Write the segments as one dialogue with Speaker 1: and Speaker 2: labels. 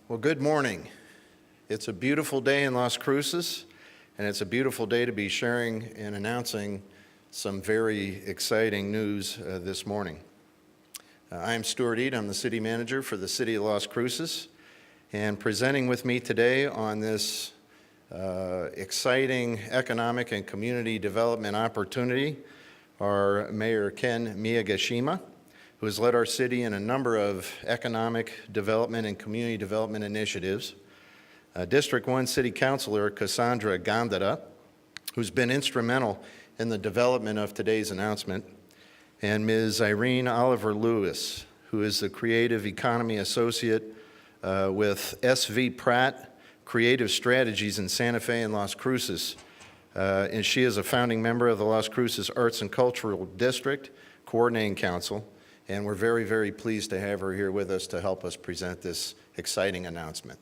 Speaker 1: Well, good morning. It's a beautiful day in Las Cruces, and it's a beautiful day to be sharing and announcing some very exciting news this morning. I'm Stuart Ed. I'm the city manager for the City of Las Cruces, and presenting with me today on this exciting economic and community development opportunity are Mayor Ken Miyagasima, who has led our city in a number of economic development and community development initiatives. District 1 City Councilor Kasandra Gandara, who's been instrumental in the development of today's announcement, and Ms. Irene Oliver-Lewis, who is the Creative Economy Associate with SV Pratt Creative Strategies in Santa Fe and Las Cruces. And she is a founding member of the Las Cruces Arts and Cultural District Coordinating Council. And we're very, very pleased to have her here with us to help us present this exciting announcement.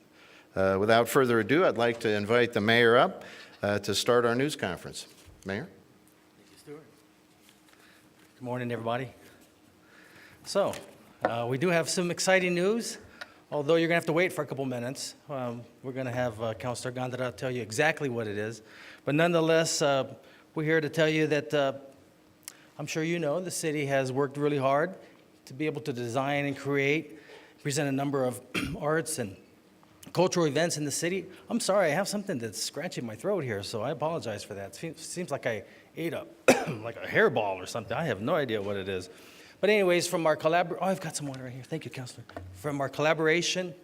Speaker 1: Without further ado, I'd like to invite the mayor up to start our news conference. Mayor?
Speaker 2: Thank you, Stuart. Good morning, everybody. So, we do have some exciting news, although you're going to have to wait for a couple minutes. We're going to have Councilor Gandara tell you exactly what it is. But nonetheless, we're here to tell you that I'm sure you know the city has worked really hard to be able to design and create, present a number of arts and cultural events in the city. I'm sorry, I have something that's scratching my throat here, so I apologize for that. It seems like I ate like a hairball or something. I have no idea what it is. But anyways, from our oh, I've got some water right here. Thank you, Councilor. From our collaboration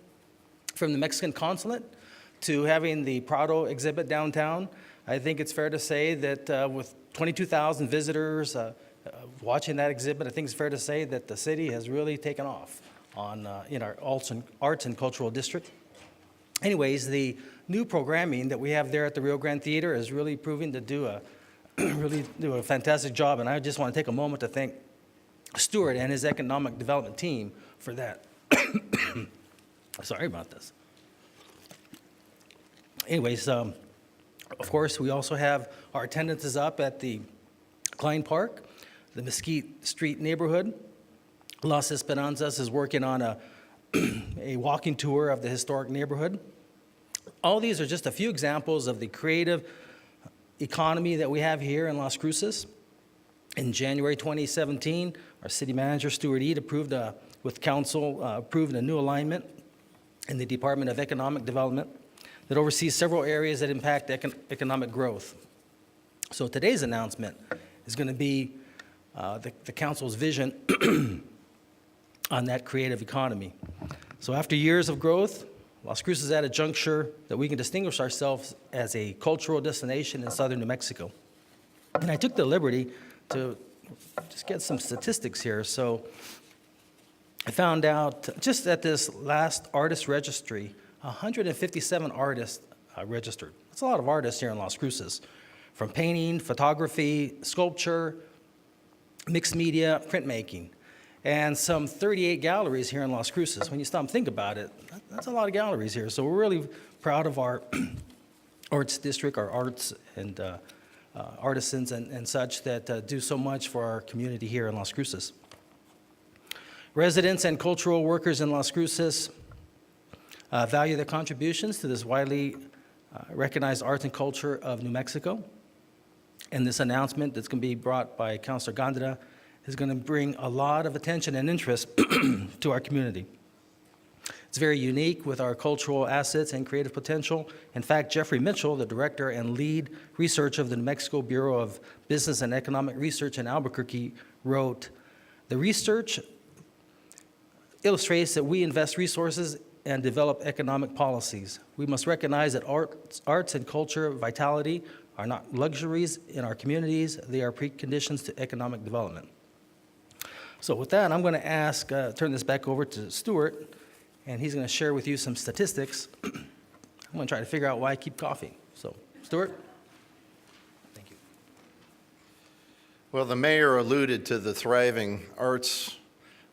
Speaker 2: from the Mexican consulate to having the Prado exhibit downtown, I think it's fair to say that with 22,000 visitors watching that exhibit, I think it's fair to say that the city has really taken off on in our arts and cultural district. Anyways, the new programming that we have there at the Rio Grande Theater is really proving to do a fantastic job, and I just want to take a moment to thank Stuart and his economic development team for that. Sorry about this. Anyways, of course, we also have our attendance is up at the Klein Park, the Mesquite Street neighborhood. Las Esperanzas is working on a walking tour of the historic neighborhood. All these are just a few examples of the creative economy that we have here in Las Cruces. In January 2017, our city manager, Stuart Ed, approved a new alignment in the Department of Economic Development that oversees several areas that impact economic growth. So today's announcement is going to be the council's vision on that creative economy. So after years of growth, Las Cruces is at a juncture that we can distinguish ourselves as a cultural destination in southern New Mexico. And I took the liberty to just get some statistics here. So I found out just at this last artist registry, 157 artists registered. That's a lot of artists here in Las Cruces, from painting, photography, sculpture, mixed media, printmaking, and some 38 galleries here in Las Cruces. When you stop and think about it, that's a lot of galleries here. So we're really proud of our arts district, our arts and artisans and such that do so much for our community here in Las Cruces. Residents and cultural workers in Las Cruces value their contributions to this widely recognized arts and culture of New Mexico. And this announcement that's going to be brought by Councilor Gandara is going to bring a lot of attention and interest to our community. It's very unique with our cultural assets and creative potential. In fact, Jeffrey Mitchell, the director and lead researcher of the New Mexico Bureau of Business and Economic Research in Albuquerque, wrote, "The research illustrates that we invest resources and develop economic policies. We must recognize that arts and culture vitality are not luxuries in our communities, they are preconditions to economic development." So with that, I'm going to turn this back over to Stuart, and he's going to share with you some statistics. I'm going to try to figure out why I keep coughing. So, Stuart? Thank you.
Speaker 1: Well, the mayor alluded to the thriving arts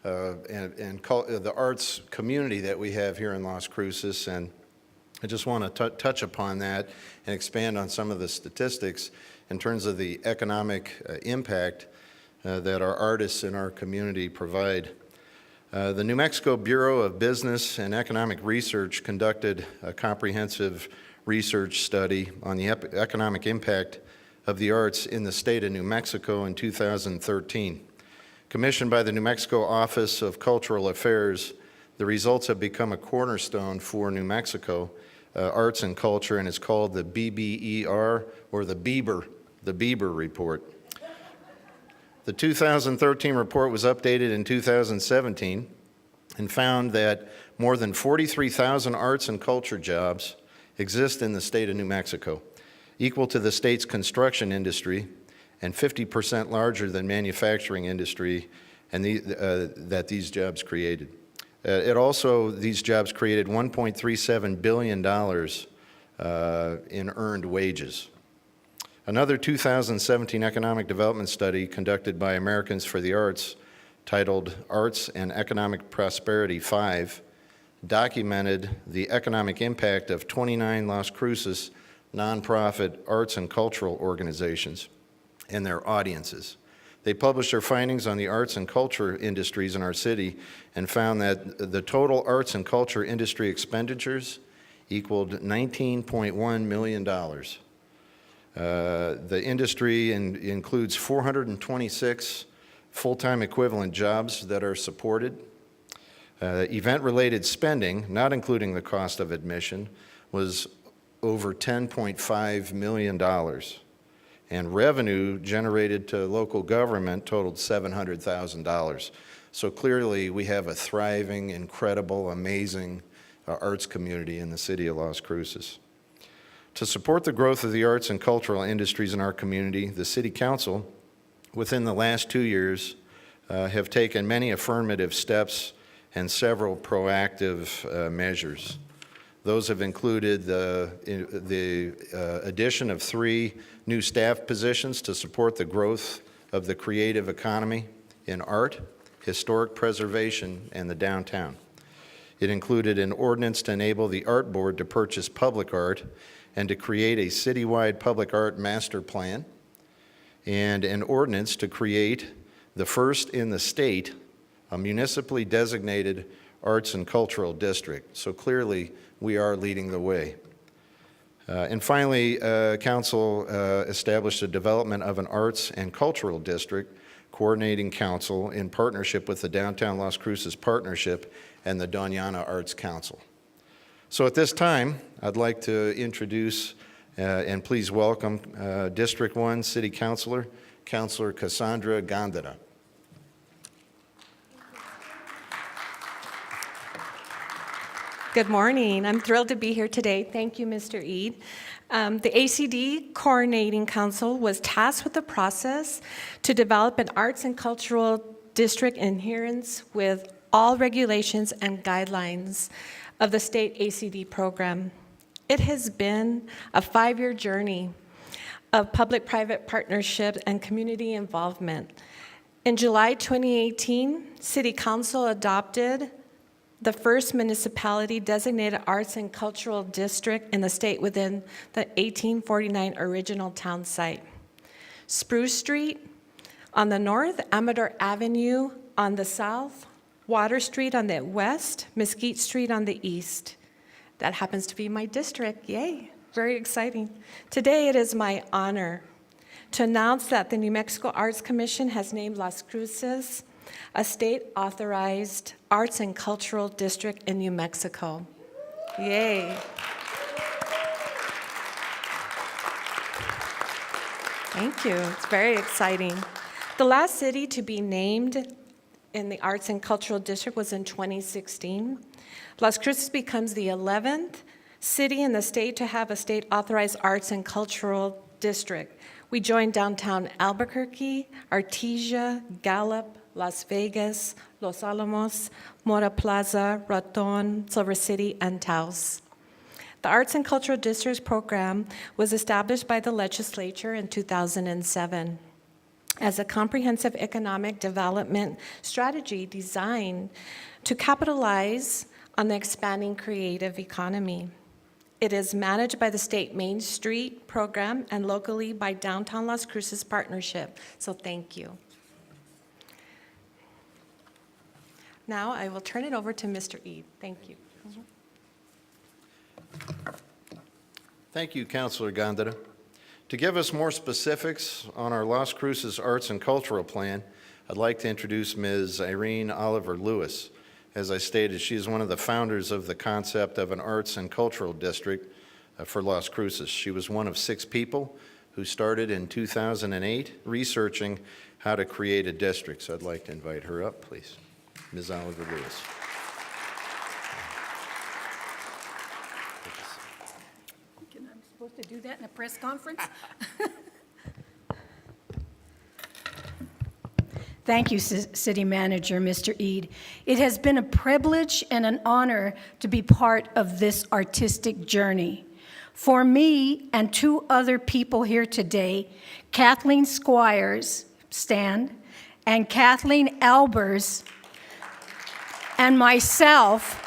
Speaker 1: and the arts community that we have here in Las Cruces, and I just want to touch upon that and expand on some of the statistics in terms of the economic impact that our artists in our community provide. The New Mexico Bureau of Business and Economic Research conducted a comprehensive research study on the economic impact of the arts in the state of New Mexico in 2013. Commissioned by the New Mexico Office of Cultural Affairs, the results have become a cornerstone for New Mexico arts and culture, and it's called the BBER, or the Bieber Report. The 2013 report was updated in 2017 and found that more than 43,000 arts and culture jobs exist in the state of New Mexico, equal to the state's construction industry and 50% larger than manufacturing industry and that these jobs created. These jobs created $1.37 billion in earned wages. Another 2017 economic development study conducted by Americans for the Arts, titled Arts and Economic Prosperity 5, documented the economic impact of 29 Las Cruces nonprofit arts and cultural organizations and their audiences. They published their findings on the arts and culture industries in our city and found that the total arts and culture industry expenditures equaled $19.1 million. The industry includes 426 full-time equivalent jobs that are supported. Event-related spending, not including the cost of admission, was over $10.5 million. And revenue generated to local government totaled $700,000. So clearly, we have a thriving, incredible, amazing arts community in the city of Las Cruces. To support the growth of the arts and cultural industries in our community, the City Council, within the last 2 years, have taken many affirmative steps and several proactive measures. Those have included the addition of 3 new staff positions to support the growth of the creative economy in art, historic preservation, and the downtown. It included an ordinance to enable the Art Board to purchase public art and to create a citywide public art master plan, and an ordinance to create the first in the state, a municipally designated arts and cultural district. So clearly, we are leading the way. And finally, Council established the development of an arts and cultural district coordinating council in partnership with the Downtown Las Cruces Partnership and the Doñana Arts Council. So at this time, I'd like to introduce and please welcome District 1 City Councilor, Councilor Kasandra Gandara.
Speaker 3: Good morning. I'm thrilled to be here today. Thank you, Mr. Ed. The ACD Coordinating Council was tasked with the process to develop an arts and cultural district in adherence with all regulations and guidelines of the state ACD program. It has been a 5-year journey of public-private partnership and community involvement. In July 2018, City Council adopted the first municipality designated arts and cultural district in the state within the 1849 original town site. Spruce Street on the north, Amador Avenue on the south, Water Street on the west, Mesquite Street on the east. That happens to be my district, yay, very exciting. Today it is my honor to announce that the New Mexico Arts Commission has named Las Cruces a state-authorized arts and cultural district in New Mexico. Yay. Thank you. It's very exciting. The last city to be named in the Arts and Cultural District was in 2016. Las Cruces becomes the 11th city in the state to have a state-authorized arts and cultural district. We joined downtown Albuquerque, Artesia, Gallup, Las Vegas, Los Alamos, Mora Plaza, Raton, Silver City, and Taos. The Arts and Cultural Districts program was established by the legislature in 2007 as a comprehensive economic development strategy designed to capitalize on the expanding creative economy. It is managed by the State Main Street Program and locally by Downtown Las Cruces Partnership, so thank you. Now I will turn it over to Mr. Ed. Thank you.
Speaker 1: Thank you, Councilor Gandara. To give us more specifics on our Las Cruces Arts and Cultural Plan, I'd like to introduce Ms. Irene Oliver-Lewis. As I stated, she is one of the founders of the concept of an arts and cultural district for Las Cruces. She was one of 6 people who started in 2008 researching how to create a district. So I'd like to invite her up, please. Ms. Oliver-Lewis.
Speaker 4: I'm supposed to do that in a press conference? Thank you, City Manager, Mr. Ed. It has been a privilege and an honor to be part of this artistic journey. For me and 2 other people here today, Kathleen Squires, stand, and Kathleen Albers, and myself,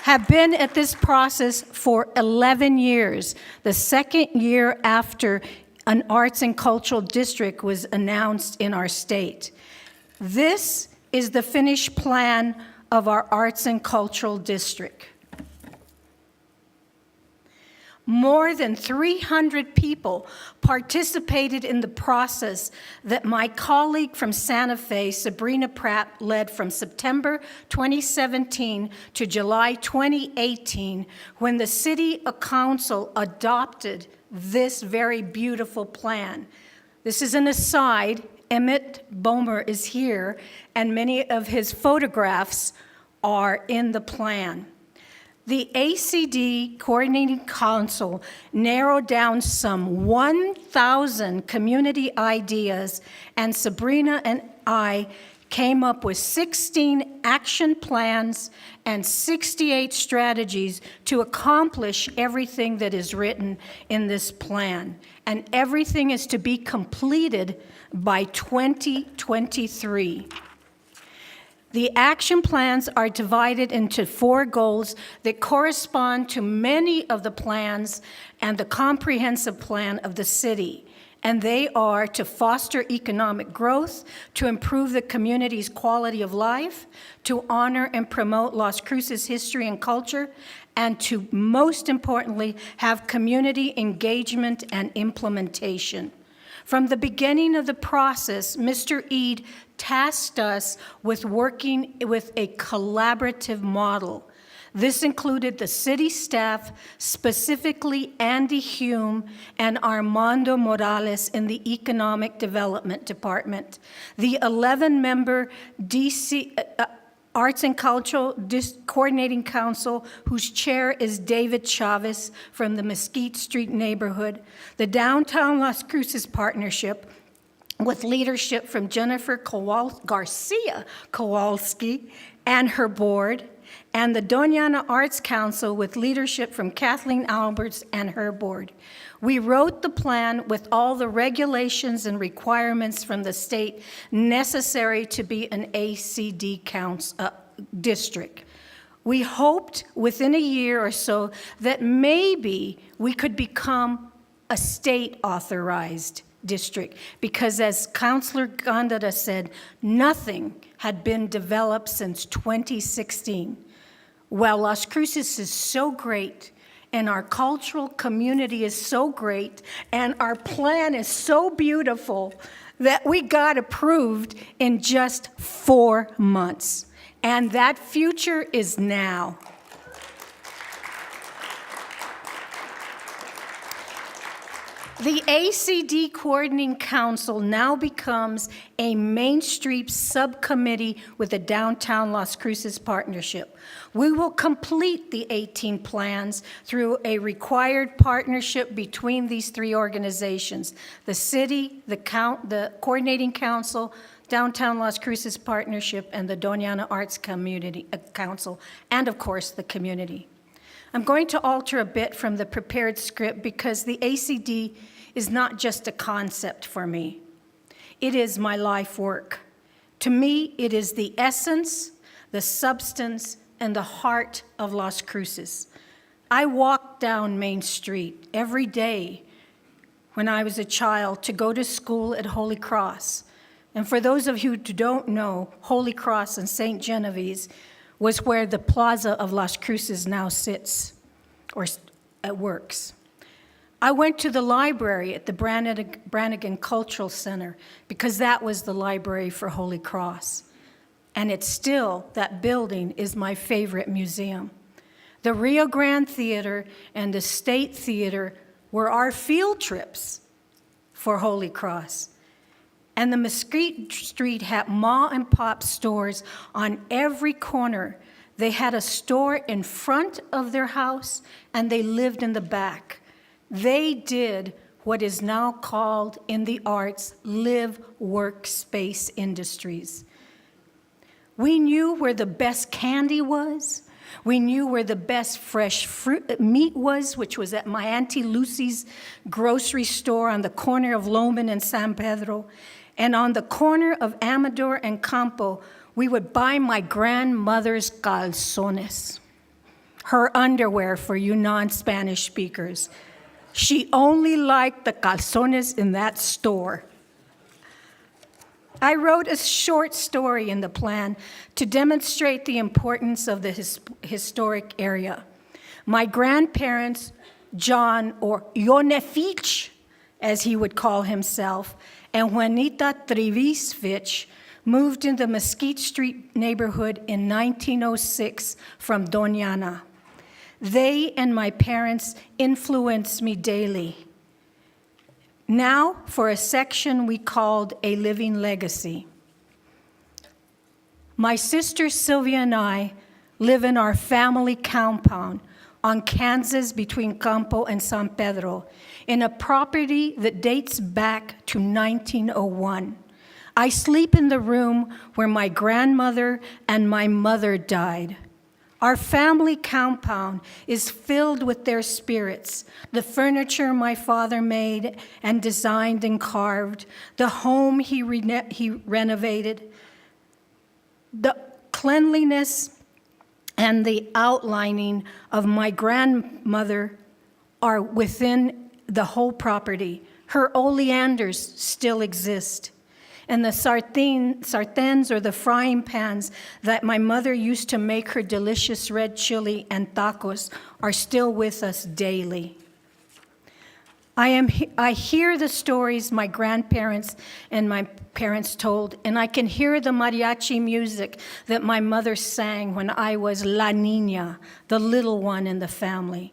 Speaker 4: have been at this process for 11 years, the 2nd year after an arts and cultural district was announced in our state. This is the finished plan of our arts and cultural district. More than 300 people participated in the process that my colleague from Santa Fe, Sabrina Pratt, led from September 2017 to July 2018, when the City Council adopted this very beautiful plan. This is an aside. Emmett Bomer is here, and many of his photographs are in the plan. The ACD Coordinating Council narrowed down some 1,000 community ideas, and Sabrina and I came up with 16 action plans and 68 strategies to accomplish everything that is written in this plan. And everything is to be completed by 2023. The action plans are divided into 4 goals that correspond to many of the plans and the comprehensive plan of the city. And they are to foster economic growth, to improve the community's quality of life, to honor and promote Las Cruces history and culture, and to, most importantly, have community engagement and implementation. From the beginning of the process, Mr. Ed tasked us with working with a collaborative model. This included the city staff, specifically Andy Hume and Armando Morales in the Economic Development Department, the 11-member DC Arts and Cultural Coordinating Council, whose chair is David Chavez from the Mesquite Street neighborhood, the Downtown Las Cruces Partnership, with leadership from Jennifer Garcia Kowalski and her board, and the Doñana Arts Council with leadership from Kathleen Alberts and her board. We wrote the plan with all the regulations and requirements from the state necessary to be an ACD district. We hoped within a year or so that maybe we could become a state-authorized district, because as Councilor Gandara said, nothing had been developed since 2016. Well, Las Cruces is so great, and our cultural community is so great, and our plan is so beautiful that we got approved in just 4 months. And that future is now. The ACD Coordinating Council now becomes a Main Street subcommittee with the Downtown Las Cruces Partnership. We will complete the 18 plans through a required partnership between these 3 organizations: the city, the Coordinating Council, Downtown Las Cruces Partnership, and the Doñana Arts Community Council, and of course the community. I'm going to alter a bit from the prepared script because the ACD is not just a concept for me. It is my life work. To me, it is the essence, the substance, and the heart of Las Cruces. I walked down Main Street every day when I was a child to go to school at Holy Cross. And for those of you who don't know, Holy Cross and St. Genevieve's was where the Plaza of Las Cruces now sits or works. I went to the library at the Brannigan Cultural Center because that was the library for Holy Cross. And it's still, that building is my favorite museum. The Rio Grande Theater and the State Theater were our field trips for Holy Cross. And the Mesquite Street had ma and pop stores on every corner. They had a store in front of their house and they lived in the back. They did what is now called in the arts live workspace industries. We knew where the best candy was. We knew where the best fresh meat was, which was at my Auntie Lucy's grocery store on the corner of Loman and San Pedro. And on the corner of Amador and Campo, we would buy my grandmother's calzones, her underwear for you non-Spanish speakers. She only liked the calzones in that store. I wrote a short story in the plan to demonstrate the importance of the historic area. My grandparents, John, or Jonefich, as he would call himself, and Juanita Trevisvich moved into the Mesquite Street neighborhood in 1906 from Doñana. They and my parents influenced me daily. Now, for a section we called A Living Legacy. My sister Sylvia and I live in our family compound on Kansas between Campo and San Pedro, in a property that dates back to 1901. I sleep in the room where my grandmother and my mother died. Our family compound is filled with their spirits, the furniture my father made and designed and carved, the home he renovated, the cleanliness and the outlining of my grandmother are within the whole property. Her oleanders still exist. And the sartens, or the frying pans that my mother used to make her delicious red chili and tacos, are still with us daily. I hear the stories my grandparents and my parents told, and I can hear the mariachi music that my mother sang when I was La Niña, the little one in the family.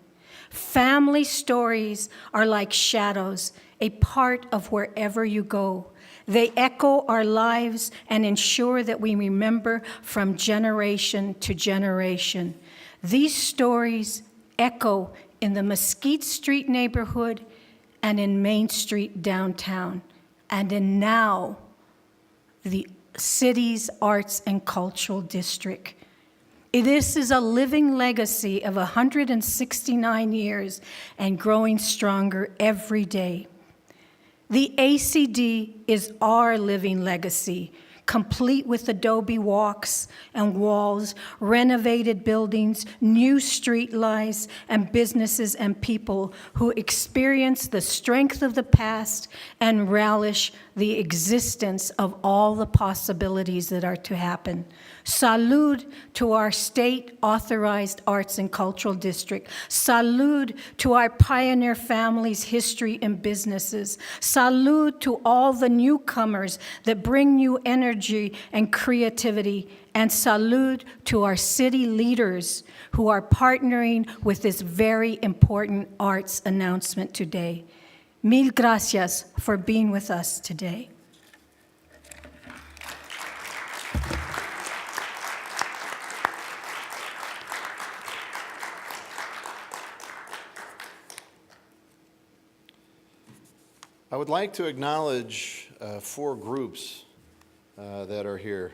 Speaker 4: Family stories are like shadows, a part of wherever you go. They echo our lives and ensure that we remember from generation to generation. These stories echo in the Mesquite Street neighborhood and in Main Street downtown, and in now the city's arts and cultural district. This is a living legacy of 169 years and growing stronger every day. The ACD is our living legacy, complete with adobe walks and walls, renovated buildings, new street lights, and businesses and people who experience the strength of the past and relish the existence of all the possibilities that are to happen. Salud to our state-authorized arts and cultural district. Salud to our pioneer families' history and businesses. Salud to all the newcomers that bring new energy and creativity. And salud to our city leaders who are partnering with this very important arts announcement today. Mil gracias for being with us today.
Speaker 1: I would like to acknowledge 4 groups that are here.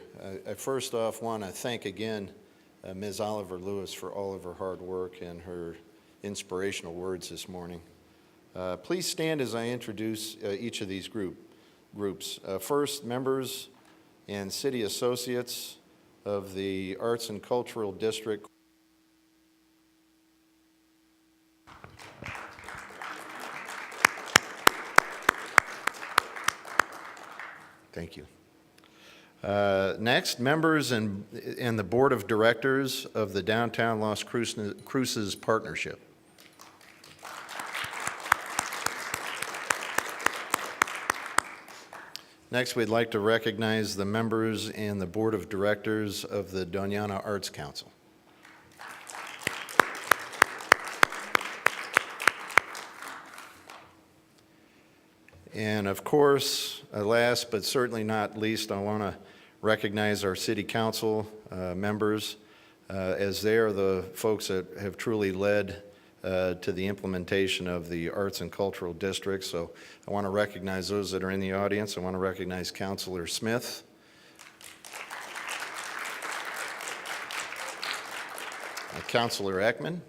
Speaker 1: I first off want to thank again Ms. Oliver-Lewis for all of her hard work and her inspirational words this morning. Please stand as I introduce each of these groups. First, members and city associates of the Arts and Cultural District. Thank you. Next, members and the Board of Directors of the Downtown Las Cruces Partnership. Next, we'd like to recognize the members and the Board of Directors of the Doñana Arts Council. And of course, last but certainly not least, I want to recognize our City Council members as they are the folks that have truly led to the implementation of the Arts and Cultural District. So I want to recognize those that are in the audience. I want to recognize Councilor Smith. Councilor Ekman.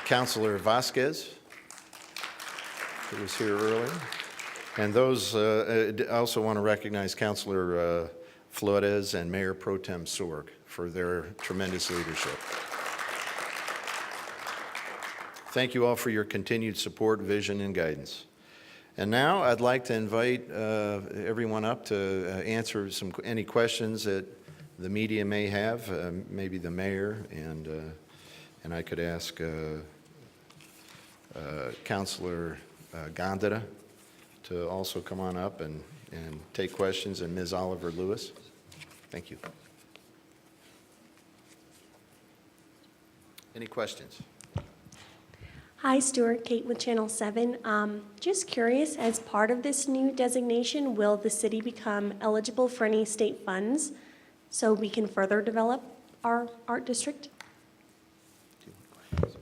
Speaker 1: Councilor Vasquez, who was here earlier. And those, I also want to recognize Councilor Flores and Mayor Pro Tem Sorg for their tremendous leadership. Thank you all for your continued support, vision, and guidance. And now I'd like to invite everyone up to answer any questions that the media may have, maybe the mayor, and I could ask Councilor Gandara to also come on up and take questions, and Ms. Oliver-Lewis. Thank you. Any questions?
Speaker 5: Hi, Stuart, Kate with Channel 7. Just curious, as part of this new designation, will the city become eligible for any state funds so we can further develop our art district?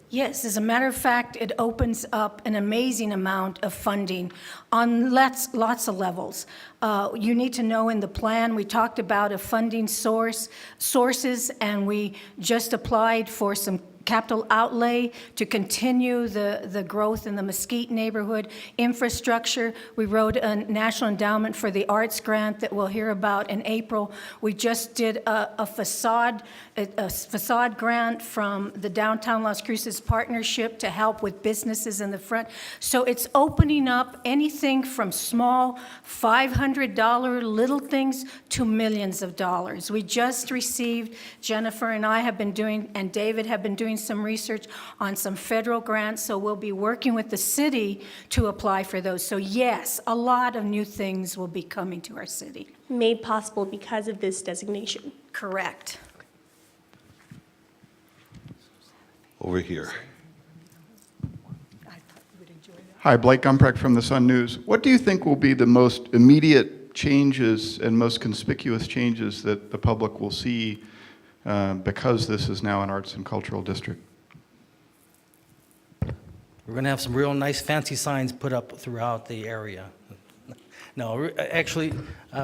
Speaker 4: Yes, as a matter of fact, it opens up an amazing amount of funding on lots of levels. You need to know in the plan, we talked about a funding sources, and we just applied for some capital outlay to continue the growth in the Mesquite neighborhood. Infrastructure, we wrote a National Endowment for the Arts grant that we'll hear about in April. We just did a facade grant from the Downtown Las Cruces Partnership to help with businesses in the front. So it's opening up anything from small $500 little things to millions of dollars. We just received, Jennifer and I have been doing, and David have been doing some research on some federal grants, so we'll be working with the city to apply for those. So yes, a lot of new things will be coming to our city.
Speaker 5: Made possible because of this designation.
Speaker 4: Correct.
Speaker 6: Over here. Hi, Blake Gumprecht from the Sun News. What do you think will be the most immediate changes and most conspicuous changes that the public will see because this is now an arts and cultural district?
Speaker 2: We're going to have some real nice fancy signs put up throughout the area. No, actually,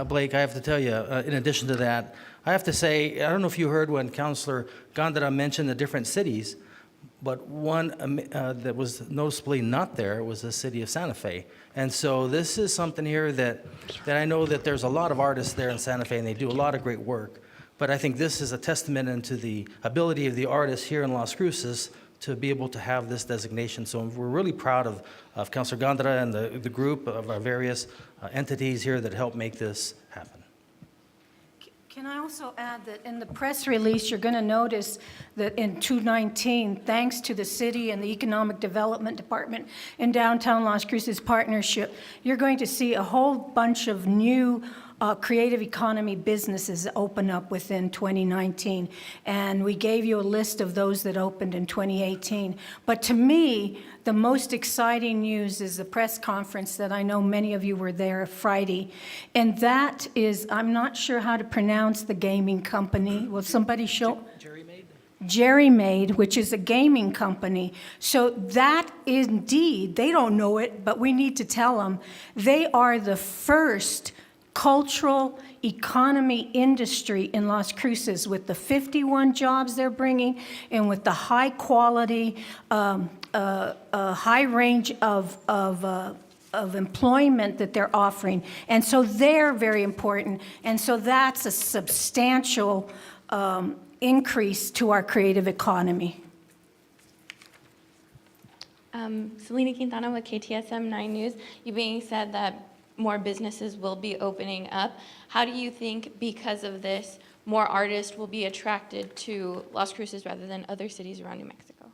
Speaker 2: Blake, I have to tell you, in addition to that, I have to say, I don't know if you heard when Councilor Gandara mentioned the different cities, but one that was noticeably not there was the city of Santa Fe. And so this is something here that I know that there's a lot of artists there in Santa Fe, and they do a lot of great work. But I think this is a testament into the ability of the artists here in Las Cruces to be able to have this designation. So we're really proud of Councilor Gandara and the group of our various entities here that help make this happen.
Speaker 4: Can I also add that in the press release, you're going to notice that in 2019, thanks to the city and the Economic Development Department and Downtown Las Cruces Partnership, you're going to see a whole bunch of new creative economy businesses open up within 2019. And we gave you a list of those that opened in 2018. But to me, the most exciting news is the press conference that I know many of you were there Friday. And that is, I'm not sure how to pronounce the gaming company. Will somebody show? Jerry-Made, which is a gaming company. So that indeed, they don't know it, but we need to tell them, they are the first cultural economy industry in Las Cruces with the 51 jobs they're bringing and with the high quality, high range of employment that they're offering. And so they're very important. And so that's a substantial increase to our creative economy.
Speaker 7: Selena Quintana with KTSM 9 News. You being said that more businesses will be opening up. How do you think, because of this, more artists will be attracted to Las Cruces rather than other cities around New Mexico?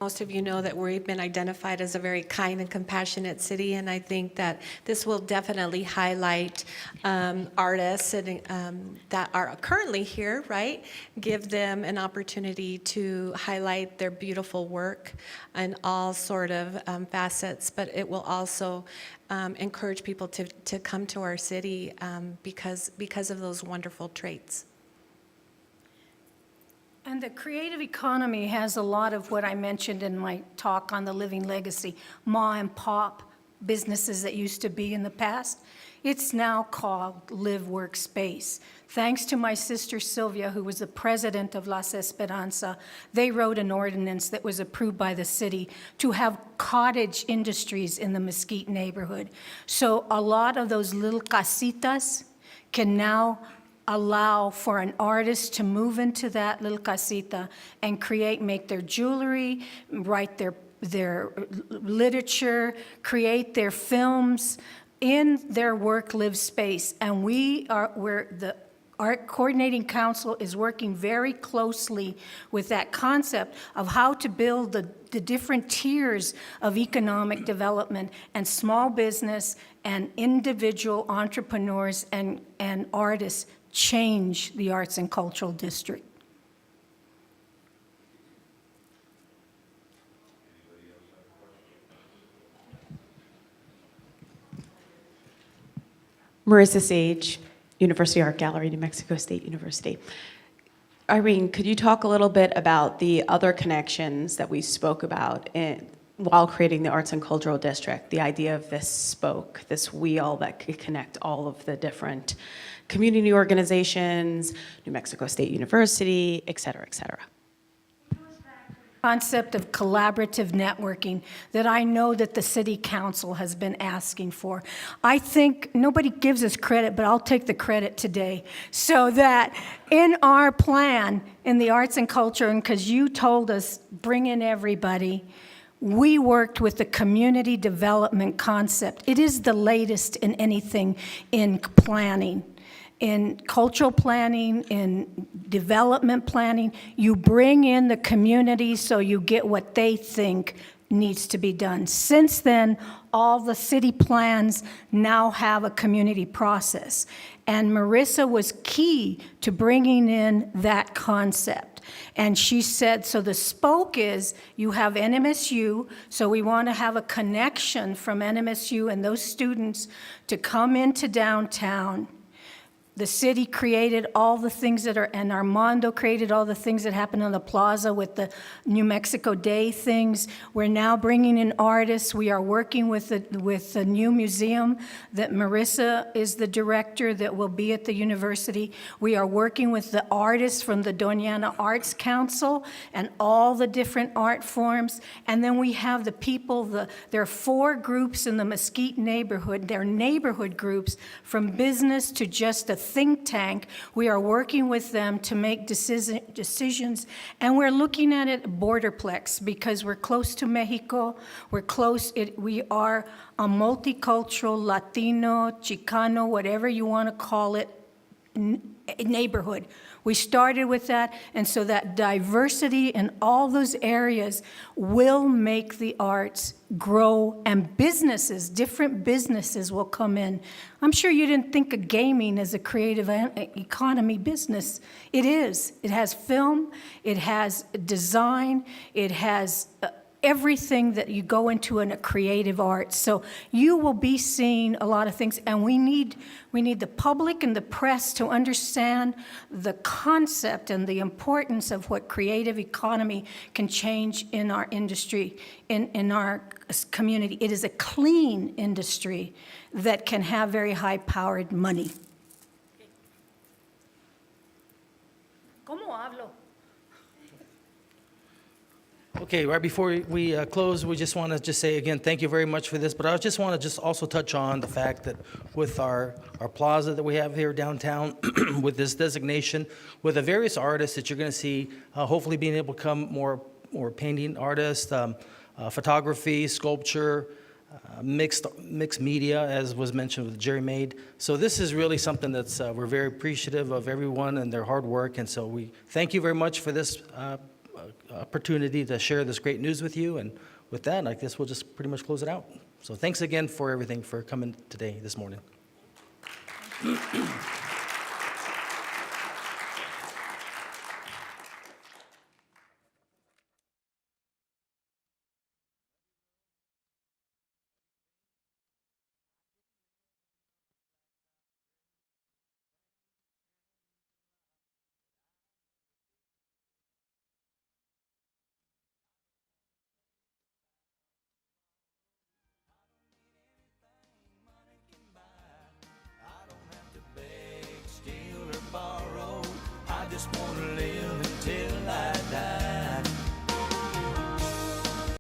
Speaker 3: Most of you know that we've been identified as a very kind and compassionate city, and I think that this will definitely highlight artists and, that are currently here, right? Give them an opportunity to highlight their beautiful work in all sort of facets, but it will also encourage people to come to our city because of those wonderful traits.
Speaker 4: And the creative economy has a lot of what I mentioned in my talk on the living legacy, ma and pop businesses that used to be in the past. It's now called Live Work Space. Thanks to my sister Sylvia, who was the president of Las Esperanza, they wrote an ordinance that was approved by the city to have cottage industries in the Mesquite neighborhood. So a lot of those little casitas can now allow for an artist to move into that little casita and make their jewelry, write their literature, create their films in their work-live space. And the Art Coordinating Council is working very closely with that concept of how to build the different tiers of economic development and small business and individual entrepreneurs and artists change the arts and cultural district.
Speaker 8: Marissa Sage, University Art Gallery, New Mexico State University. Irene, could you talk a little bit about the other connections that we spoke about while creating the Arts and Cultural District, the idea of this spoke, this wheel that could connect all of the different community organizations, New Mexico State University, et cetera, et cetera?
Speaker 4: Concept of collaborative networking that I know that the City Council has been asking for. I think nobody gives us credit, but I'll take the credit today. So that in our plan, in the arts and culture, and because you told us, bring in everybody, we worked with the community development concept. It is the latest in anything in planning. In cultural planning, in development planning, you bring in the community so you get what they think needs to be done. Since then, all the city plans now have a community process. And Marissa was key to bringing in that concept. And she said, so the spoke is you have NMSU, so we want to have a connection from NMSU and those students to come into downtown. The city created all the things and Armando created all the things that happened on the plaza with the New Mexico Day things. We're now bringing in artists. We are working with the new museum that Marissa is the director that will be at the university. We are working with the artists from the Doñana Arts Council and all the different art forms. And then we have the people, there are 4 groups in the Mesquite neighborhood. They're neighborhood groups from business to just a think tank. We are working with them to make decisions, and we're looking at it borderplex because we're close to Mexico. We're close. We are a multicultural, Latino, Chicano, whatever you want to call it, neighborhood. We started with that, and so that diversity in all those areas will make the arts grow, and businesses, different businesses will come in. I'm sure you didn't think of gaming as a creative economy business. It is. It has film, it has design, it has everything that you go into in a creative art. So you will be seeing a lot of things, and we need the public and the press to understand the concept and the importance of what creative economy can change in our industry, in our community. It is a clean industry that can have very high-powered money. ¿Cómo hablo?
Speaker 2: Okay, right before we close, we just want to just say again, thank you very much for this, but I just want to just also touch on the fact that with our plaza that we have here downtown, with this designation, with the various artists that you're going to see, hopefully being able to become more painting artists, photography, sculpture, mixed media, as was mentioned with Jerry Maid. So this is really something that's, we're very appreciative of everyone and their hard work, and so we thank you very much for this opportunity to share this great news with you, and with that, I guess we'll just pretty much close it out. So thanks again for everything, for coming today, this morning.